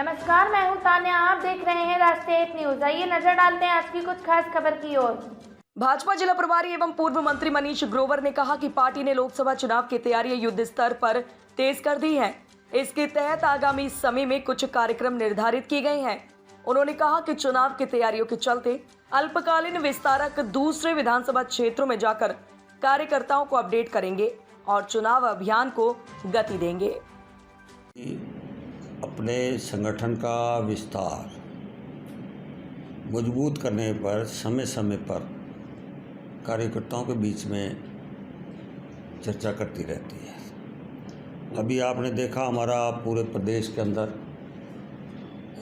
नमस्कार, मैं हूं तान्या। आप देख रहे हैं राष्ट्रीय एक न्यूज। आइए नजर डालते हैं आज की कुछ खास खबर की ओर। भाजपा जिला प्रभारी एवं पूर्व मंत्री मनीष ग्रोवर ने कहा कि पार्टी ने लोकसभा चुनाव की तैयारियां युद्ध स्तर पर तेज कर दी हैं। इसके तहत आगामी समय में कुछ कार्यक्रम निर्धारित किए गए हैं। उन्होंने कहा कि चुनाव की तैयारियों के चलते अल्पकालीन विस्तारक दूसरे विधानसभा क्षेत्रों में जाकर कार्यकर्ताओं को अपडेट करेंगे और चुनाव अभियान को गति देंगे। अपने संगठन का विस्तार मजबूत करने पर समय समय पर कार्यकर्ताओं के बीच में चर्चा करती रहती है। अभी आपने देखा हमारा पूरे प्रदेश के अंदर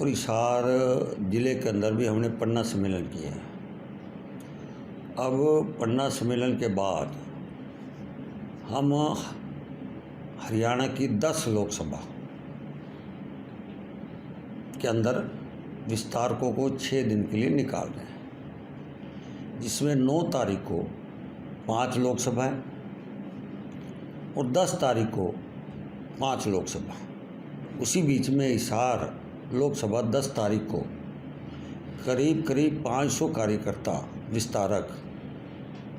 और हिसार जिले के अंदर भी हमने पन्ना सम्मेलन किया है। अब पन्ना सम्मेलन के बाद हम हरियाणा की 10 लोकसभा के अंदर विस्तारकों को 6 दिन के लिए निकाल रहे हैं, जिसमें 9 तारीख को 5 लोकसभा है और 10 तारीख को 5 लोकसभा। उसी बीच में हिसार लोकसभा 10 तारीख को करीब 500 कार्यकर्ता विस्तारक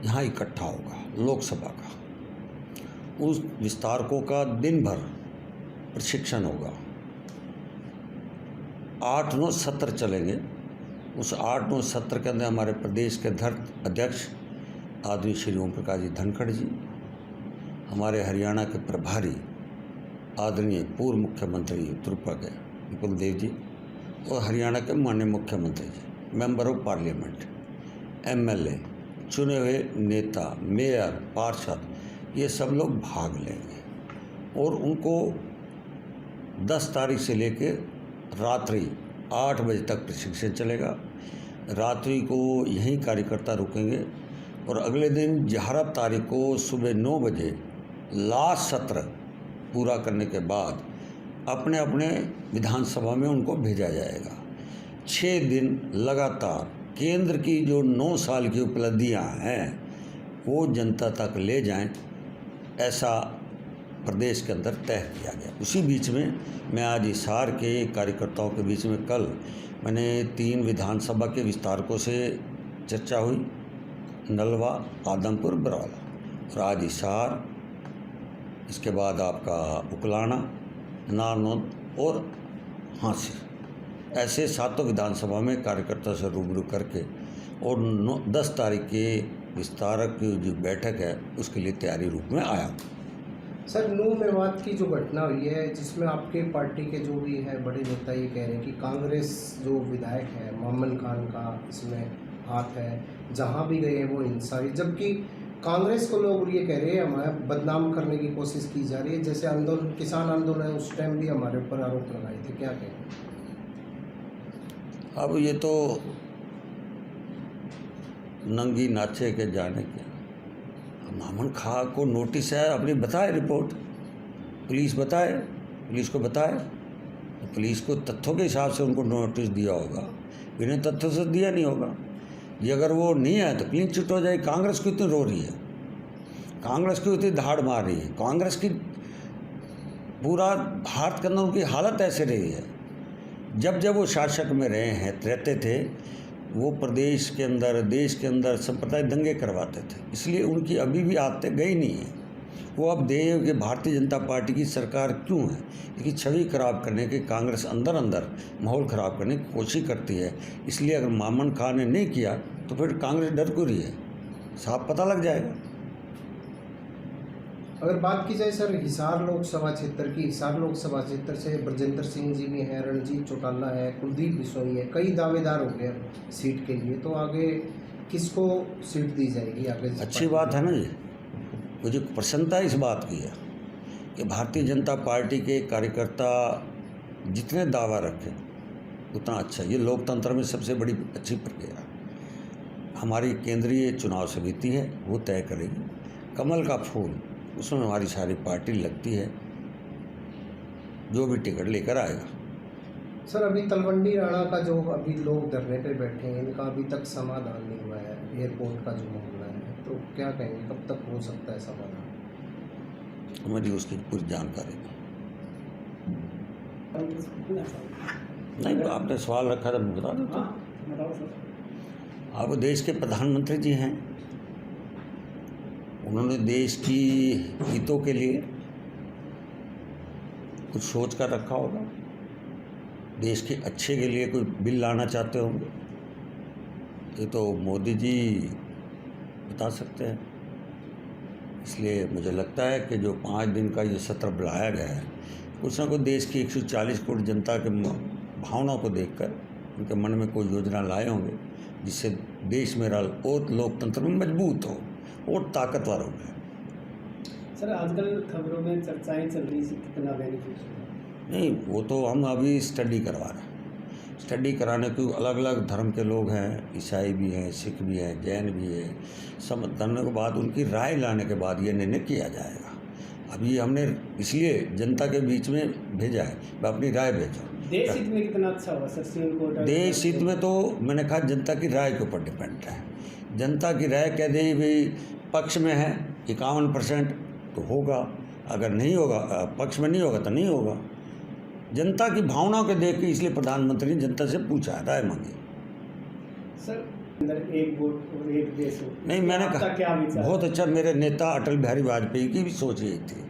यहाँ इकट्ठा होगा लोकसभा का। उस विस्तारकों का दिन भर प्रशिक्षण होगा। 8-9 सत्र चलेंगे। उस 8-9 सत्र के अंदर हमारे प्रदेश के अध्यक्ष आदरणीय श्री ओम प्रकाश जी धनखड़ जी, हमारे हरियाणा के प्रभारी आदरणीय पूर्व मुख्यमंत्री उत्तराखंड विपुल देव जी और हरियाणा के माननीय मुख्यमंत्री जी, मेंबर ऑफ पार्लियामेंट, MLA, चुने हुए नेता, मेयर, पार्षद, ये सब लोग भाग लेंगे और उनको 10 तारीख से लेकर रात्रि 8 बजे तक प्रशिक्षण चलेगा। रात्रि को यहीं कार्यकर्ता रुकेंगे और अगले दिन 11 तारीख को सुबह 9 बजे लास्ट सत्र पूरा करने के बाद अपने अपने विधानसभा में उनको भेजा जाएगा। 6 दिन लगातार केंद्र की जो 9 साल की उपलब्धियां हैं वो जनता तक ले जाएं, ऐसा प्रदेश के अंदर तय किया गया। उसी बीच में मैं आज हिसार के कार्यकर्ताओं के बीच में कल मैंने 3 विधानसभा के विस्तारकों से चर्चा हुई, नलवा, आदमपुर, बरौला, और आज हिसार, इसके बाद आपका उकलाना, नारनौल और हांसी, ऐसे 7 विधानसभा में कार्यकर्ता से रूबरू करके और 10 तारीख के विस्तारक की जो बैठक है उसके लिए तैयारी रूप में आया। सर, नूह मेवात की जो घटना हुई है जिसमें आपके पार्टी के जो भी है बड़े नेता ये कह रहे हैं कि कांग्रेस जो विधायक है मोहम्मद खान का इसमें हाथ है, जहां भी गए वो हिंसा हुई, जबकि कांग्रेस को लोग ये कह रहे हैं हमें बदनाम करने की कोशिश की जा रही है। जैसे आंदोलन, किसान आंदोलन है, उस टाइम भी हमारे ऊपर आरोप लगाए थे, क्या कहें? अब ये तो नंगी नाचे के जाने के, मोहम्मद खान को नोटिस है, अपनी बताए रिपोर्ट, पुलिस बताए, पुलिस को बताए, तो पुलिस को तथ्यों के हिसाब से उनको नोटिस दिया होगा, इन्हें तथ्यों से दिया नहीं होगा। ये अगर वो नहीं है तो क्लीन चिट हो जाए। कांग्रेस क्यों इतनी रो रही है, कांग्रेस क्यों इतनी धाड़ मार रही है? कांग्रेस की पूरा भारत के अंदर उनकी हालत ऐसे रही है। जब जब वो शासक में रहते थे वो प्रदेश के अंदर, देश के अंदर सांप्रदायिक दंगे करवाते थे, इसलिए उनकी अभी भी आदतें गई नहीं है। वो अब देख कि भारतीय जनता पार्टी की सरकार क्यों है, इसकी छवि खराब करने की, कांग्रेस अंदर माहौल ख़राब करने की कोशिश करती है। इसलिए अगर मोहम्मद खान ने नहीं किया तो फिर कांग्रेस डर क्यों रही है, साफ पता लग जाएगा। अगर बात की जाए सर हिसार लोकसभा क्षेत्र की, हिसार लोकसभा क्षेत्र से ब्रजेंद्र सिंह जी भी हैं, रणजीत चौटाला है, कुलदीप बिश्नोई है, कई दावेदार हो गए सीट के लिए, तो आगे किसको सीट दी जाएगी? आगे अच्छी बात है ना, ये मुझे प्रसन्नता इस बात की है कि भारतीय जनता पार्टी के कार्यकर्ता जितने दावा रखें उतना अच्छा। ये लोकतंत्र में सबसे बड़ी अच्छी प्रक्रिया हमारी केंद्रीय चुनाव समिति है, वो तय करेगी। कमल का फूल, उसमें हमारी सारी पार्टी लगती है, जो भी टिकट लेकर आएगा। सर, अभी तलवंडी राणा का जो अभी लोग धरने पे बैठे हैं, इनका अभी तक समाधान नहीं हुआ है, एयरपोर्ट का जो मामला है, तो क्या कहेंगे, कब तक हो सकता है समाधान? हमारी उसकी पूरी जानकारी नहीं। नहीं, आपने सवाल रखा था, मैं बता देता हूँ। आप देश के प्रधानमंत्री जी हैं, उन्होंने देश की हितों के लिए कुछ सोच कर रखा होगा, देश के अच्छे के लिए कोई बिल लाना चाहते होंगे, ये तो मोदी जी बता सकते हैं। इसलिए मुझे लगता है कि जो 5 दिन का ये सत्र बुलाया गया है, कुछ ना कुछ देश की 140 करोड़ जनता के भावनाओं को देखकर उनके मन में कोई योजना लाए होंगे, जिससे देश मेरा और लोकतंत्र में मजबूत हो और ताकतवर हो गया। सर, आजकल खबरों में चर्चाएं चल रही थी कितना बेनिफिशियल है? नहीं, वो तो हम अभी स्टडी करवा रहे हैं। स्टडी कराने को अलग अलग धर्म के लोग हैं, ईसाई भी हैं, सिख भी हैं, जैन भी है। सब करने के बाद उनकी राय लाने के बाद ये निर्णय किया जाएगा। अभी हमने इसलिए जनता के बीच में भेजा है, मैं अपनी राय भेजो। देश हित में कितना अच्छा होगा सर सुप्रीम कोर्ट? देश हित में तो मैंने कहा जनता की राय के ऊपर डिपेंड है। जनता की राय कह दे भाई पक्ष में है 51% तो होगा, अगर नहीं होगा, पक्ष में नहीं होगा तो नहीं होगा। जनता की भावनाओं को देख के इसलिए प्रधानमंत्री ने जनता से पूछा है, राय मांगी। सर, अंदर एक वोट और एक देश हो, नहीं, मैंने आपका कहा क्या विचार? बहुत अच्छा। मेरे नेता अटल बिहारी वाजपेयी की भी सोच यही थी,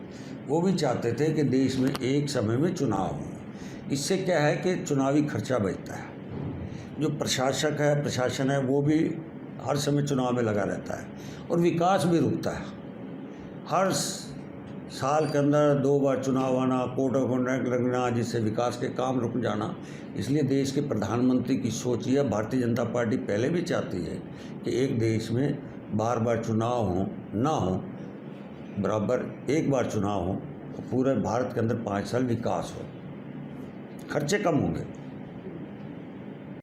वो भी चाहते थे कि देश में एक समय में चुनाव हो। इससे क्या है कि चुनावी खर्चा बचता है। जो प्रशासन है वो भी हर समय चुनाव में लगा रहता है और विकास भी रुकता है। हर साल के अंदर 2 बार चुनाव आना, कोड ऑफ कंडक्ट लगना, जिससे विकास के काम रुक जाना। इसलिए देश के प्रधानमंत्री की सोच ये, भारतीय जनता पार्टी पहले भी चाहती है कि एक देश में बार बार चुनाव हो ना हो, बराबर एक बार चुनाव हो तो पूरे भारत के अंदर 5 साल विकास हो, खर्चे कम होंगे।